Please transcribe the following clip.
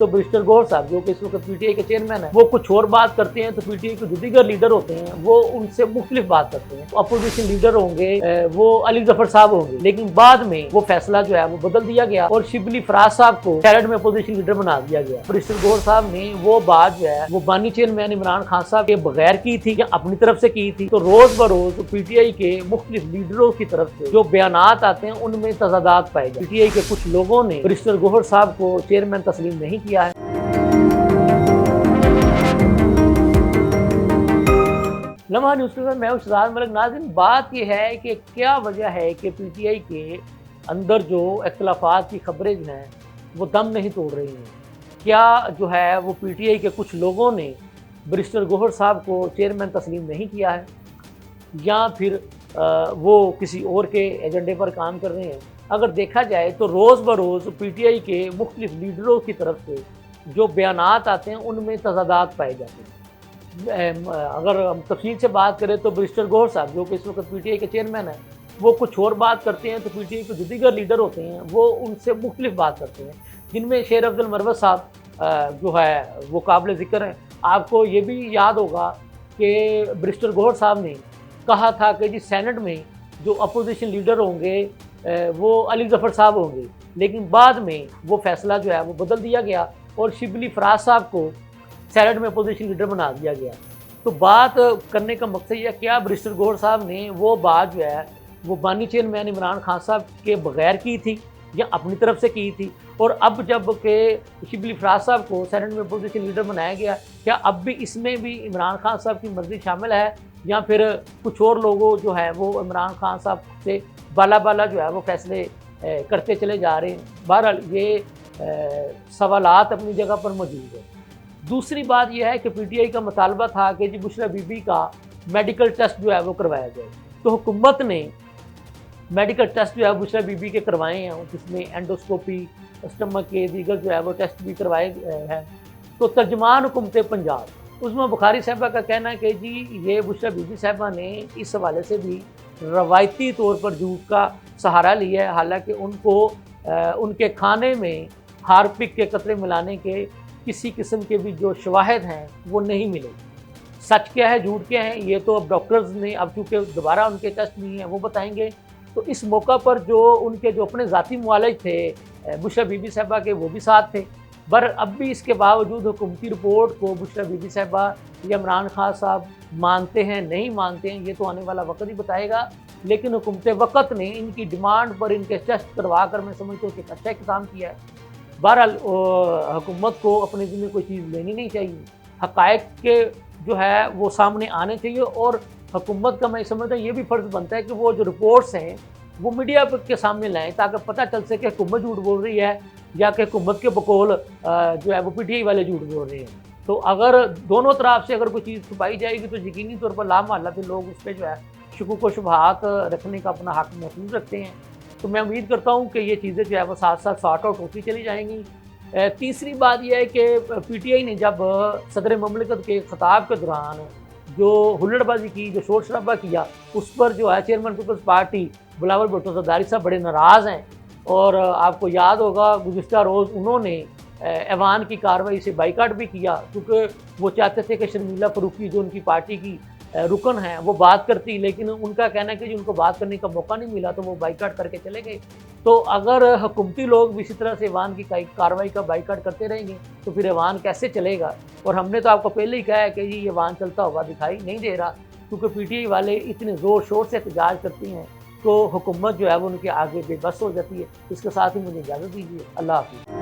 तो बैरिस्टर गौहर साहब जो कि इस वक्त पीटीआई के चेयरमैन है, वो कुछ और बात करते हैं, तो पीटीआई के जो दीगर लीडर होते हैं वो उनसे मुख्तलिफ बात करते हैं। तो अपोजिशन लीडर होंगे वो अली जफर साहब होंगे, लेकिन बाद में वो फैसला जो है वो बदल दिया गया और शिबली फराज साहब को कैबिनेट में अपोजिशन लीडर बना दिया गया। बैरिस्टर गौहर साहब ने वो बात जो है वो बानी चेयरमैन इमरान खान साहब के बगैर की थी या अपनी तरफ से की थी। तो रोज बरोज पीटीआई के मुख्तलिफ लीडरों की तरफ से जो बयानात आते हैं उनमें तजादात पाए जाते हैं। पीटीआई के कुछ लोगों ने बैरिस्टर गौहर साहब को चेयरमैन तस्लीम नहीं किया है। लम्हा न्यूज़ पेपर मैं हूं शहजाद मलिक। नाज़रीन, बात यह है कि क्या वजह है कि पीटीआई के अंदर जो इख्तलाफात की खबरें जो हैं वो दम नहीं तोड़ रही हैं। क्या जो है वो पीटीआई के कुछ लोगों ने बैरिस्टर गौहर साहब को चेयरमैन तस्लीम नहीं किया है या फिर वो किसी और के एजेंडे पर काम कर रहे हैं। अगर देखा जाए तो रोज़ बरोज़ पीटीआई के मुख्तलिफ लीडरों की तरफ से जो बयानात आते हैं उनमें तजादात पाए जाते हैं। अगर हम तफसील से बात करें तो बैरिस्टर गौहर साहब जो कि इस वक्त पीटीआई के चेयरमैन है, वो कुछ और बात करते हैं, तो पीटीआई के जो दीगर लीडर होते हैं वो उनसे मुख्तलिफ बात करते हैं, जिनमें शेर अब्दुल मरवत साहब जो है वो काबिल ज़िक्र है। आपको ये भी याद होगा कि बैरिस्टर गौहर साहब ने कहा था कि जी सेनेट में जो अपोजिशन लीडर होंगे वो अली जफर साहब होंगे, लेकिन बाद में वो फैसला जो है वो बदल दिया गया और शिबली फराज साहब को सेनेट में अपोजिशन लीडर बना दिया गया। तो बात करने का मकसद यह क्या बैरिस्टर गौहर साहब ने वो बात जो है वो बानी चेयरमैन इमरान खान साहब के बगैर की थी या अपनी तरफ से की थी, और अब जब के शिबली फराज साहब को सेनेट में अपोजिशन लीडर बनाया गया, क्या अब भी इसमें भी इमरान खान साहब की मर्जी शामिल है या फिर कुछ और लोगों जो है वो इमरान खान साहब से बाला बाला जो है वो फैसले करते चले जा रहे हैं। बहरहाल ये सवालात अपनी जगह पर मौजूद है। दूसरी बात यह है कि पीटीआई का मुतालबा था कि जी बुशरा बीबी का मेडिकल टेस्ट जो है वो करवाया जाए। तो हुकूमत ने मेडिकल टेस्ट जो है बुशरा बीबी के करवाए हैं, जिसमें एंडोस्कोपी, स्टमक के दीगर जो है वो टेस्ट भी करवाए हैं। तो तर्जमान हुकूमत पंजाब उस्मा बुखारी साहबा का कहना है कि जी ये बुशरा बीबी साहबा ने इस हवाले से भी रवायती तौर पर झूठ का सहारा लिया है, हालांकि उनको उनके खाने में हार्पिक के कतरे मिलाने के किसी किस्म के भी जो शवाहिद हैं वो नहीं मिले। सच क्या है झूठ क्या है ये तो अब डॉक्टर्स ने, अब चूँकि दोबारा उनके टेस्ट नहीं हैं, वो बताएंगे। तो इस मौका पर जो उनके जो अपने ज़ाती मुआलिज थे बुशरा बीबी साहबा के, वो भी साथ थे। पर अब भी इसके बावजूद हुकूमती रिपोर्ट को बुशरा बीबी साहबा या इमरान खान साहब मानते हैं नहीं मानते हैं ये तो आने वाला वक्त ही बताएगा। लेकिन हुकूमत वक़्त ने इनकी डिमांड पर इनके टेस्ट करवा कर मैं समझता हूँ कि अच्छा काम किया है। बहरहाल हुकूमत को अपने ज़िम्मे कोई चीज़ लेनी नहीं चाहिए, हक़ाइक़ के जो है वो सामने आने चाहिए, और हुकूमत का मैं समझता हूँ ये भी फ़र्ज़ बनता है कि वो जो रिपोर्ट्स हैं वो मीडिया के सामने लाएँ, ताकि पता चल सके हुकूमत झूठ बोल रही है या कि हुकूमत के बकौल जो है वो पीटीआई वाले झूठ बोल रहे हैं। तो अगर दोनों तरफ से अगर कोई चीज़ छुपाई जाएगी तो यकीनी तौर पर लामहल्ला फिर लोग उस पर जो है शुकूक व शुबहात रखने का अपना हक़ महसूस रखते हैं। तो मैं उम्मीद करता हूँ कि ये चीज़ें जो है वो साथ साथ सॉर्ट आउट होती चली जाएंगी। तीसरी बात यह है कि पीटीआई ने जब सदर ममलिकत के खिताब के दौरान जो हुल्लड़बाजी की, जो शोर शराबा किया, उस पर जो है चेयरमैन पीपल्स पार्टी बिलावल भुट्टो ज़रदारी साहब बड़े नाराज़ हैं। और आपको याद होगा गुज़िश्ता रोज़ उन्होंने ऐवान की कार्रवाई से बाइकाट भी किया, क्योंकि वो चाहते थे कि शर्मिला फ़ारूकी जो उनकी पार्टी की रुकन है वो बात करती, लेकिन उनका कहना है कि उनको बात करने का मौका नहीं मिला तो वो बाइकाट करके चले गए। तो अगर हुकूमती लोग भी इसी तरह से ऐवान की कार्रवाई का बाइकाट करते रहेंगे तो फिर ऐवान कैसे चलेगा। और हमने तो आपको पहले ही कहा है कि ये ऐवान चलता हुआ दिखाई नहीं दे रहा, क्योंकि पीटीआई वाले इतने ज़ोर शोर से एहतजाज करती हैं तो हुकूमत जो है वो उनके आगे बेबस हो जाती है। इसके साथ ही मुझे इजाज़त दीजिए। अल्लाह हाफ़िज़।